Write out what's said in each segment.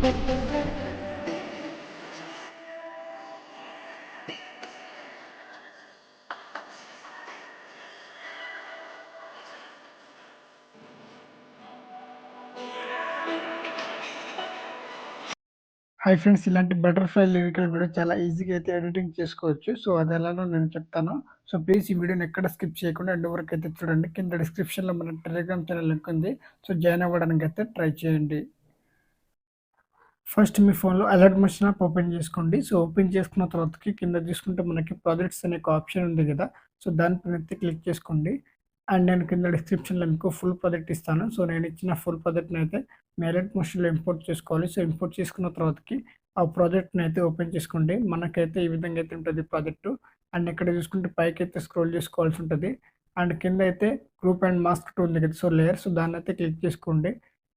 Hi friends, ఇలాంటి butterfly lyrical video చాలా ఈజీగా అయితే ఎడిటింగ్ చేసుకోవచ్చు. సో, అది ఎలానో నేను చెప్తాను. సో, ప్లీజ్ ఈ వీడియోని ఎక్కడ స్కిప్ చేయకుండా ఎండ్ వరకు అయితే చూడండి. కింద డిస్క్రిప్షన్‌లో మన టెలిగ్రామ్ ఛానల్ లింక్ ఉంది. సో, జాయిన్ అవ్వడానికి అయితే ట్రై చేయండి. ఫస్ట్ మీ ఫోన్‌లో అలర్ట్ మెషిన్ యాప్ ఓపెన్ చేసుకోండి. సో, ఓపెన్ చేసుకున్న తర్వాతకి కింద చూసుకుంటే మనకి ప్రాజెక్ట్స్ అనే ఒక ఆప్షన్ ఉంది కదా! సో, దానిపైన అయితే క్లిక్ చేసుకోండి. అండ్ నేను కింద డిస్క్రిప్షన్‌లో మీకు ఫుల్ ప్రాజెక్ట్ ఇస్తాను. సో, నేను ఇచ్చిన ఫుల్ ప్రాజెక్ట్‌ని అయితే మీ అలర్ట్ మెషిన్‌లో ఇంపోర్ట్ చేసుకోవాలి. సో, ఇంపోర్ట్ చేసుకున్న తర్వాతకి ఆ ప్రాజెక్ట్‌ని అయితే ఓపెన్ చేసుకోండి. మనకైతే ఈ విధంగా అయితే ఉంటది ప్రాజెక్టు. అండ్ ఇక్కడ చూసుకుంటే పైకైతే స్క్రోల్ చేసుకోవాల్సి ఉంటది. అండ్ కింద అయితే గ్రూప్ అండ్ మాస్క్ 2 ఉంది కదా! So, layer. సో, దాన్నైతే క్లిక్ చేసుకోండి.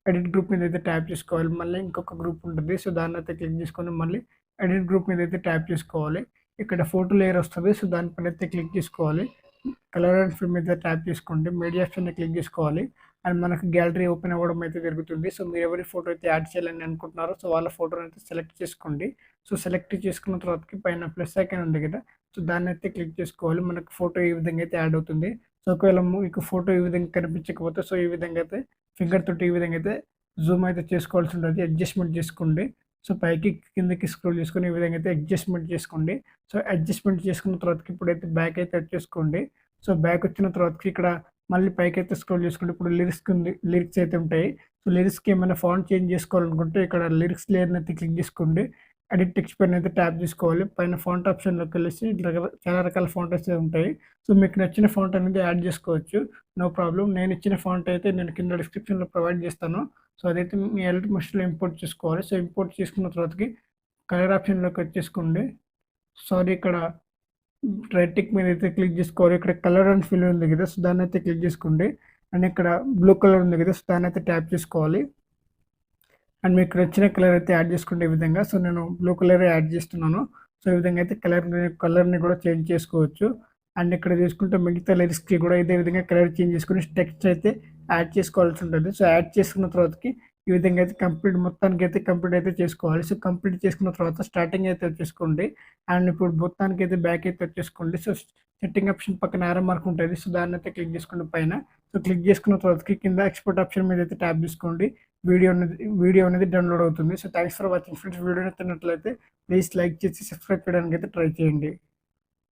ఎడిట్ గ్రూప్ మీద అయితే ట్యాప్ చేసుకోవాలి. మళ్ళీ ఇంకొక గ్రూప్ ఉంటుంది. సో, దాన్నైతే క్లిక్ చేసుకొని మళ్ళీ ఎడిట్ గ్రూప్ మీద అయితే ట్యాప్ చేసుకోవాలి. ఇక్కడ ఫోటో లేయర్ వస్తది. సో, దానిపైన అయితే క్లిక్ చేసుకోవాలి. కలర్ అండ్ ఫిల్ మీద ట్యాప్ చేసుకోండి. మీడియా ఆప్షన్‌ని క్లిక్ చేసుకోవాలి. అండ్ మనకు గ్యాలరీ ఓపెన్ అవ్వడం అయితే జరుగుతుంది. సో, మీరు ఎవరి ఫోటో అయితే యాడ్ చేయాలని అనుకుంటున్నారో సో, వాళ్ళ ఫోటోని అయితే సెలెక్ట్ చేసుకోండి. సో, సెలెక్ట్ చేసుకున్న తర్వాతకి పైన ప్లస్ ఐకాన్ ఉంది కదా! సో, దాన్నైతే క్లిక్ చేసుకోవాలి. మనకు ఫోటో ఈ విధంగా అయితే యాడ్ అవుతుంది. సో, ఒకవేళ మీకు ఫోటో ఈ విధంగా కనిపించకపోతే సో, ఈ విధంగా అయితే ఫింగర్ తోటి ఈ విధంగా అయితే జూమ్ అయితే చేసుకోవాల్సి ఉంటది. అడ్జస్ట్‌మెంట్ చేసుకోండి. సో, పైకి కిందకి స్క్రోల్ చేసుకొని ఈ విధంగా అయితే అడ్జస్ట్‌మెంట్ చేసుకోండి. సో, అడ్జస్ట్‌మెంట్ చేసుకున్న తర్వాతకి ఇప్పుడైతే బ్యాక్ అయితే వచ్చేసుకోండి. సో, బ్యాక్ వచ్చిన తర్వాతకి ఇక్కడ మళ్ళీ పైకైతే స్క్రోల్ చేసుకోండి. ఇప్పుడు లిరిక్స్ అయితే ఉంటాయి. సో, లిరిక్స్‌కి ఏమైనా ఫాంట్ చేంజ్ చేసుకోవాలనుకుంటే ఇక్కడ లిరిక్స్ లేయర్‌ని అయితే క్లిక్ చేసుకోండి. ఎడిట్ టెక్స్ట్ పైన అయితే ట్యాప్ చేసుకోవాలి. పైన ఫాంట్ ఆప్షన్‌లోకెళ్ళేసి చాలా రకాల ఫాంట్ అయితే ఉంటాయి. సో, మీకు నచ్చిన ఫాంట్ అనేది యాడ్ చేసుకోవచ్చు. No problem. నేను ఇచ్చిన ఫాంట్ అయితే నేను కింద డిస్క్రిప్షన్‌లో ప్రొవైడ్ చేస్తాను. సో, అదైతే మీ ఎడిట్ మెషిన్‌లో ఇంపోర్ట్ చేసుకోవాలి. సో, ఇంపోర్ట్ చేసుకున్న తర్వాతకి కలర్ ఆప్షన్‌లోకి వచ్చేసుకోండి. సారీ, ఇక్కడ రైట్ టిక్ మీద అయితే క్లిక్ చేసుకోవాలి. ఇక్కడ కలర్ అండ్ ఫిల్ ఉంది కదా! సో, దాన్నైతే క్లిక్ చేసుకోండి. అండ్ ఇక్కడ బ్లూ కలర్ ఉంది కదా! సో, దాన్నైతే ట్యాప్ చేసుకోవాలి. అండ్ మీకు నచ్చిన కలర్ అయితే యాడ్ చేసుకోండి ఈ విధంగా. సో, నేను బ్లూ కలరే యాడ్ చేస్తున్నాను. సో, ఈ విధంగా అయితే కలర్‌ని కూడా చేంజ్ చేసుకోవచ్చు. అండ్ ఇక్కడ చూసుకుంటే మిగతా లిరిక్స్‌కి కూడా ఇదే విధంగా కలర్ చేంజ్ చేసుకొని టెక్స్ట్ అయితే యాడ్ చేసుకోవాల్సి ఉంటుంది. సో, యాడ్ చేసుకున్న తర్వాతకి ఈ విధంగా అయితే మొత్తానికైతే కంప్లీట్ అయితే చేసుకోవాలి. సో, కంప్లీట్ చేసుకున్న తర్వాత స్టార్టింగ్ అయితే వచ్చేసుకోండి. అండ్ ఇప్పుడు మొత్తానికైతే బ్యాక్ అయితే వచ్చేసుకోండి. సో, సెట్టింగ్ ఆప్షన్ పక్కన యారో మార్క్ ఉంటది. సో, దాన్నైతే క్లిక్ చేసుకోండి పైన. సో, క్లిక్ చేసుకున్న తర్వాతకి కింద ఎక్స్‌పోర్ట్ ఆప్షన్ మీద అయితే ట్యాప్ చేసుకోండి. వీడియో అనేది డౌన్‌లోడ్ అవుతుంది. So, thanks for watching friends. Video నచ్చినట్లయితే ప్లీజ్ లైక్ చేసి సబ్స్క్రైబ్ చేయడానికి అయితే ట్రై చేయండి.